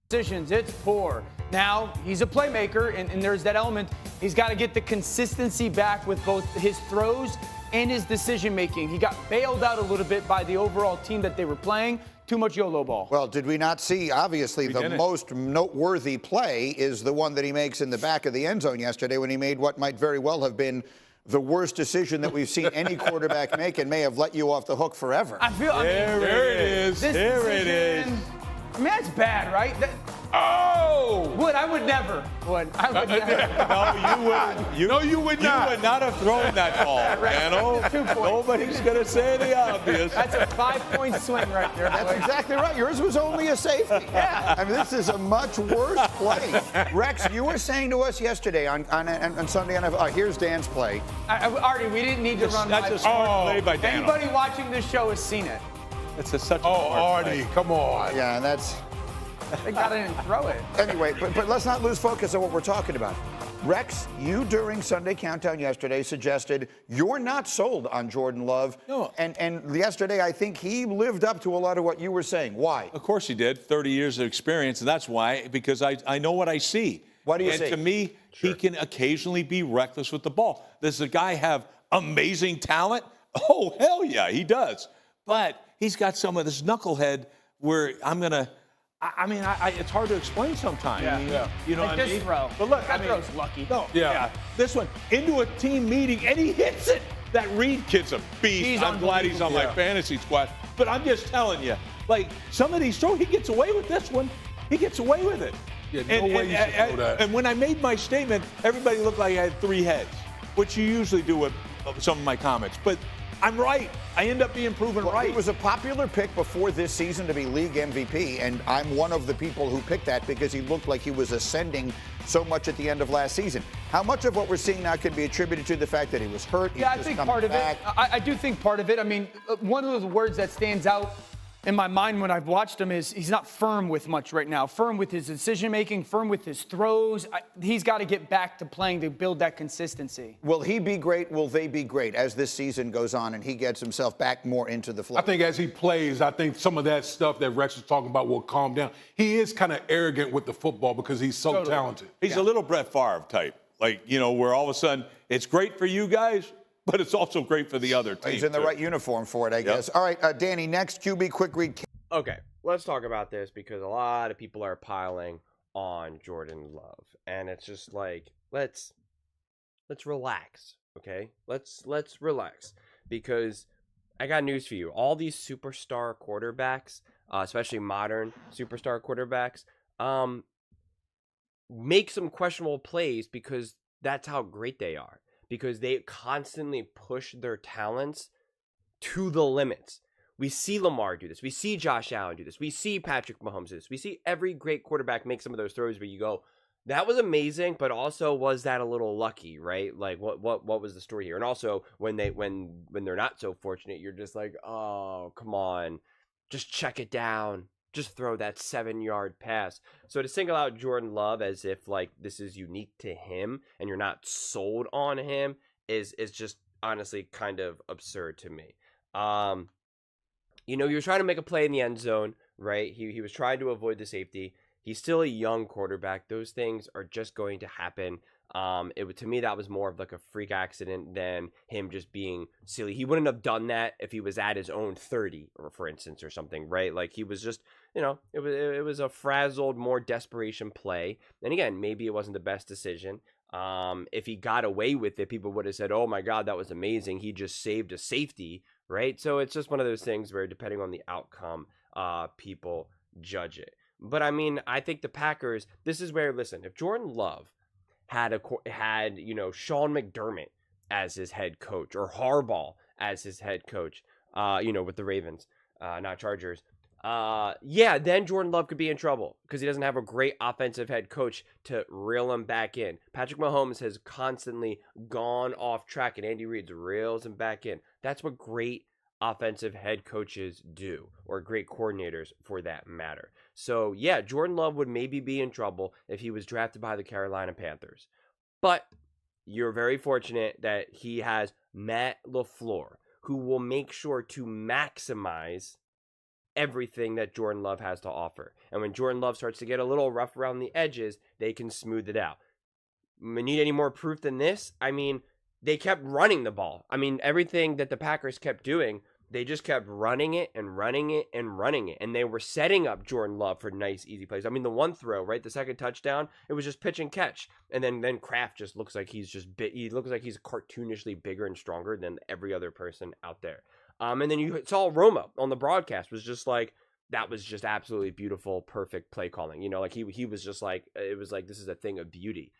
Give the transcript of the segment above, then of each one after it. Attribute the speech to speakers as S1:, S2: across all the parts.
S1: decisions, it's poor. Now, he's a playmaker, and there's that element. He's got to get the consistency back with both his throws and his decision-making. He got bailed out a little bit by the overall team that they were playing. Too much YOLO ball.
S2: Well, did we not see, obviously, the most noteworthy play is the one that he makes in the back of the end zone yesterday when he made what might very well have been the worst decision that we've seen any quarterback make and may have let you off the hook forever.
S3: There it is. There it is.
S1: I mean, that's bad, right?
S3: Oh!
S1: I would never. I would never.
S3: No, you wouldn't. No, you would not. You would not have thrown that ball, Dano.
S1: 2 points.
S3: Nobody's going to say the obvious.
S1: That's a 5-point swing right there.
S2: That's exactly right. Yours was only a safety.
S1: Yeah.
S2: I mean, this is a much worse play. Rex, you were saying to us yesterday on Sunday, here's Dan's play.
S1: Artie, we didn't need to run
S3: That's a smart play by Dano.
S1: Anybody watching this show has seen it.
S3: It's such a
S4: Artie, come on.
S2: Yeah, and that's...
S1: They got it and throw it.
S2: Anyway, but let's not lose focus on what we're talking about. Rex, you during Sunday Countdown yesterday suggested you're not sold on Jordan Love.
S3: No.
S2: And yesterday, I think he lived up to a lot of what you were saying. Why?
S3: Of course he did. 30 years of experience, and that's why, because I know what I see.
S2: What do you see?
S3: And to me, he can occasionally be reckless with the ball. Does the guy have amazing talent? Oh, hell yeah, he does. But he's got some of this knucklehead where it's hard to explain sometimes.
S1: Yeah.
S3: You know
S1: like
S3: what I
S1: this
S3: mean?
S1: throw.
S3: But look,
S1: that throw's lucky.
S3: No,
S4: Yeah.
S3: This one, into a team meeting, and he hits it. That Reed kid's a beast. I'm glad he's on my fantasy squad. But I'm just telling you, like, some of these throws, he gets away with this one. He gets away with it.
S4: Yeah, no way you should throw that.
S3: And when I made my statement, everybody looked like I had 3 heads, which you usually do with some of my comments. But I'm right. I end up being proven right.
S2: He was a popular pick before this season to be league MVP, and I'm one of the people who picked that because he looked like he was ascending so much at the end of last season. How much of what we're seeing now can be attributed to the fact that he was hurt?
S1: Yeah, I think part of it. I do think part of it. I mean, one of the words that stands out in my mind when I've watched him is he's not firm with much right now. Firm with his decision-making, firm with his throws. He's got to get back to playing to build that consistency.
S2: Will he be great? Will they be great as this season goes on and he gets himself back more into the flow?
S4: I think as he plays, I think some of that stuff that Rex was talking about will calm down. He is kind of arrogant with the football because he's so talented.
S3: He's a little Brett Favre type. Like, where all of a sudden it's great for you guys, but it's also great for the other team.
S2: He's in the right uniform for it, I guess. All right, Danny, next QB quick read.
S5: Okay, let's talk about this because a lot of people are piling on Jordan Love, and it's just like let's relax, okay? Let's relax because I got news for you. All these superstar quarterbacks, especially modern superstar quarterbacks, make some questionable plays because that's how great they are. Because they constantly push their talents to the limits. We see Lamar do this. We see Josh Allen do this. We see Patrick Mahomes do this. We see every great quarterback make some of those throws where you go, that was amazing, but also was that a little lucky, right? Like what was the story here? And also when they're not so fortunate, you're just like, oh, come on. Just check it down. Just throw that 7-yard pass. So to single out Jordan Love as if like this is unique to him and you're not sold on him is just honestly kind of absurd to me. He was trying to make a play in the end zone, right? He was trying to avoid the safety. He's still a young quarterback. Those things are just going to happen. To me, that was more of like a freak accident than him just being silly. He wouldn't have done that if he was at his own 30, or for instance, or something, right? Like he was just, it was a frazzled, more desperation play. And again, maybe it wasn't the best decision. If he got away with it, people would have said, oh my God, that was amazing. He just saved a safety, right? So it's just one of those things where depending on the outcome, people judge it. But I mean, I think the Packers, this is where, listen, if Jordan Love had Sean McDermott as his head coach or Harbaugh as his head coach, with the Ravens, not Chargers, then Jordan Love could be in trouble because he doesn't have a great offensive head coach to reel him back in. Patrick Mahomes has constantly gone off track and Andy Reid reels him back in. That's what great offensive head coaches do, or great coordinators for that matter. So yeah, Jordan Love would maybe be in trouble if he was drafted by the Carolina Panthers. But you're very fortunate that he has Matt LaFleur, who will make sure to maximize everything that Jordan Love has to offer. And when Jordan Love starts to get a little rough around the edges, they can smooth it out. We need any more proof than this? I mean, they kept running the ball. I mean, everything that the Packers kept doing, they just kept running it and running it and running it. And they were setting up Jordan Love for nice, easy plays. I mean, the one throw, right? The second touchdown, it was just pitch and catch. And then Kraft just looks like he's just he looks like he's cartoonishly bigger and stronger than every other person out there. And then you saw Romo on the broadcast was just like, that was just absolutely beautiful, perfect play calling. You know, like he was just like, it was like, this is a thing of beauty.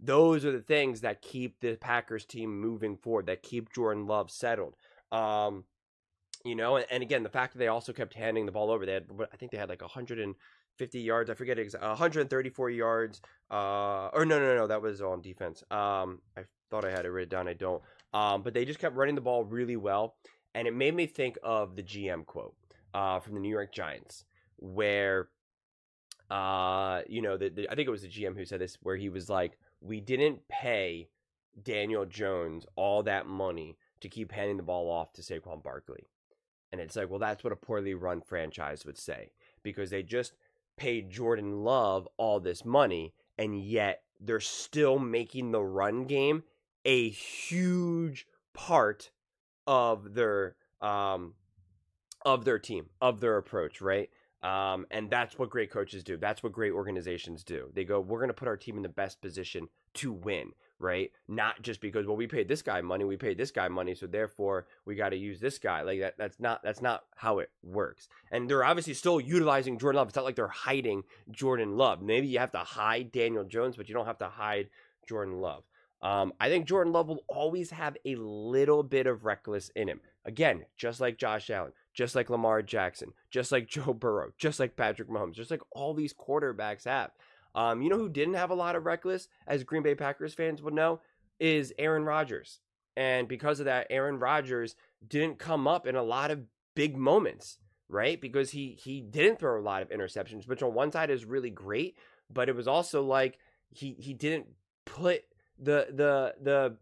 S5: Those are the things that keep the Packers team moving forward, that keep Jordan Love settled. You know, and again, the fact that they also kept handing the ball over, I think they had like 150 yards. I forget 134 yards. Or no, that was on defense. I thought I had it written down. I don't. But they just kept running the ball really well. And it made me think of the GM quote, from the New York Giants, where, you know, I think it was the GM who said this, where he was like, we didn't pay Daniel Jones all that money to keep handing the ball off to Saquon Barkley. And it's like, well, that's what a poorly run franchise would say, because they just paid Jordan Love all this money, and yet they're still making the run game a huge part of their team, of their approach, right? And that's what great coaches do. That's what great organizations do. They go, we're going to put our team in the best position to win, right? Not just because, well, we paid this guy money, so therefore we got to use this guy. Like that's not how it works. And they're obviously still utilizing Jordan Love. It's not like they're hiding Jordan Love. Maybe you have to hide Daniel Jones, but you don't have to hide Jordan Love. I think Jordan Love will always have a little bit of reckless in him. Again, just like Josh Allen, just like Lamar Jackson, just like Joe Burrow, just like Patrick Mahomes, just like all these quarterbacks have. You know who didn't have a lot of reckless, as Green Bay Packers fans would know, is Aaron Rodgers. And because of that, Aaron Rodgers didn't come up in a lot of big moments, right? Because he didn't throw a lot of interceptions, which on one side is really great, but it was also like he didn't put the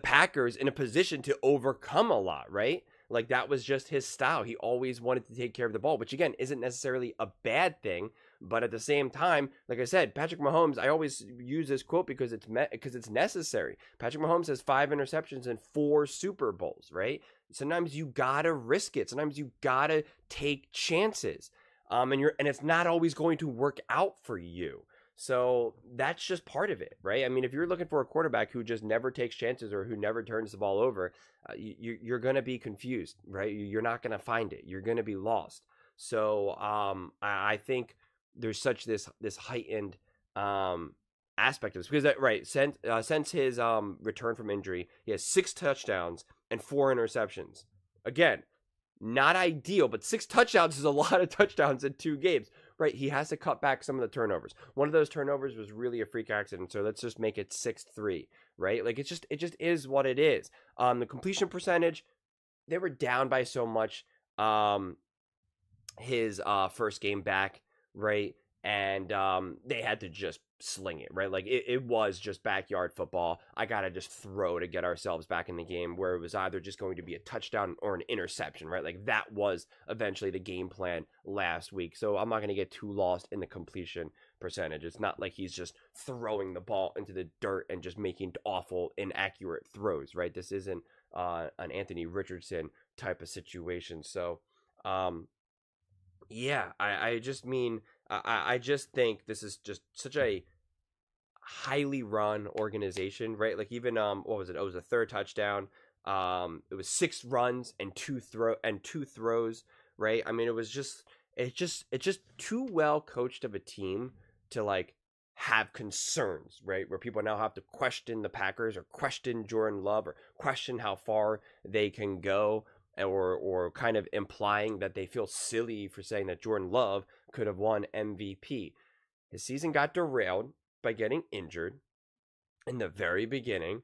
S5: Packers in a position to overcome a lot, right? Like that was just his style. He always wanted to take care of the ball, which again isn't necessarily a bad thing, but at the same time, like I said, Patrick Mahomes, I always use this quote because it's necessary. Patrick Mahomes has 5 interceptions and 4 Super Bowls, right? Sometimes you gotta risk it. Sometimes you gotta take chances, and it's not always going to work out for you. So that's just part of it, right? I mean, if you're looking for a quarterback who just never takes chances or who never turns the ball over, you're going to be confused, right? You're not going to find it. You're going to be lost. So I think there's such this heightened aspect of this because right since his return from injury, he has 6 touchdowns and 4 interceptions. Again, not ideal, but 6 touchdowns is a lot of touchdowns in 2 games. Right, he has to cut back some of the turnovers. One of those turnovers was really a freak accident, so let's just make it 6-3, right? Like it just is what it is. The completion percentage, they were down by so much. His first game back, right, and they had to just sling it, right? Like it was just backyard football. I gotta just throw to get ourselves back in the game, where it was either just going to be a touchdown or an interception, right? Like that was eventually the game plan last week. So I'm not gonna get too lost in the completion percentage. It's not like he's just throwing the ball into the dirt and just making awful, inaccurate throws, right? This isn't an Anthony Richardson type of situation. So yeah, I just mean, I just think this is just such a highly run organization, right? Like even what was it? It was a 3rd touchdown. It was 6 runs and 2 throws, right? I mean, it's just too well coached of a team to like have concerns, right? Where people now have to question the Packers or question Jordan Love or question how far they can go. Or kind of implying that they feel silly for saying that Jordan Love could have won MVP. His season got derailed by getting injured in the very beginning.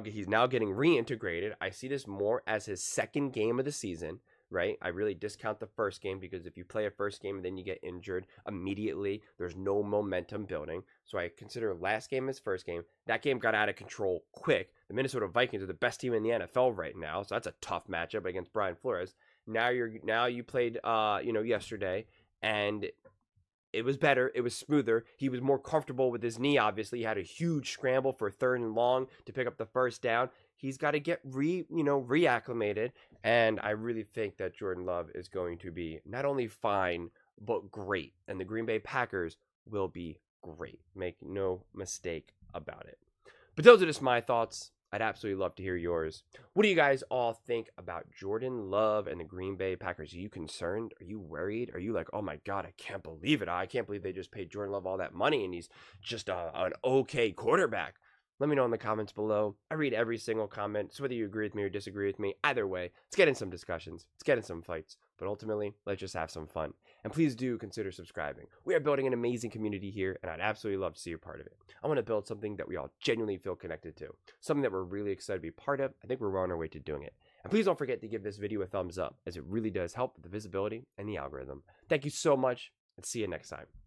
S5: He's now getting reintegrated. I see this more as his 2nd game of the season, right? I really discount the first game because if you play a first game and then you get injured immediately, there's no momentum building. So I consider last game his first game. That game got out of control quick. The Minnesota Vikings are the best team in the NFL right now, so that's a tough matchup against Brian Flores. Now you played yesterday, and it was better. It was smoother. He was more comfortable with his knee, obviously. He had a huge scramble for 3rd and long to pick up the first down. He's got to get reacclimated, and I really think that Jordan Love is going to be not only fine, but great. And the Green Bay Packers will be great. Make no mistake about it. But those are just my thoughts. I'd absolutely love to hear yours. What do you guys all think about Jordan Love and the Green Bay Packers? Are you concerned? Are you worried? Are you like, oh my God, I can't believe it. I can't believe they just paid Jordan Love all that money and he's just an okay quarterback. Let me know in the comments below. I read every single comment, so whether you agree with me or disagree with me, either way, let's get in some discussions. Let's get in some fights. But ultimately, let's just have some fun. And please do consider subscribing. We are building an amazing community here, and I'd absolutely love to see you part of it. I want to build something that we all genuinely feel connected to. Something that we're really excited to be part of. I think we're on our way to doing it. And please don't forget to give this video a thumbs up, as it really does help with the visibility and the algorithm. Thank you so much, and see you next time.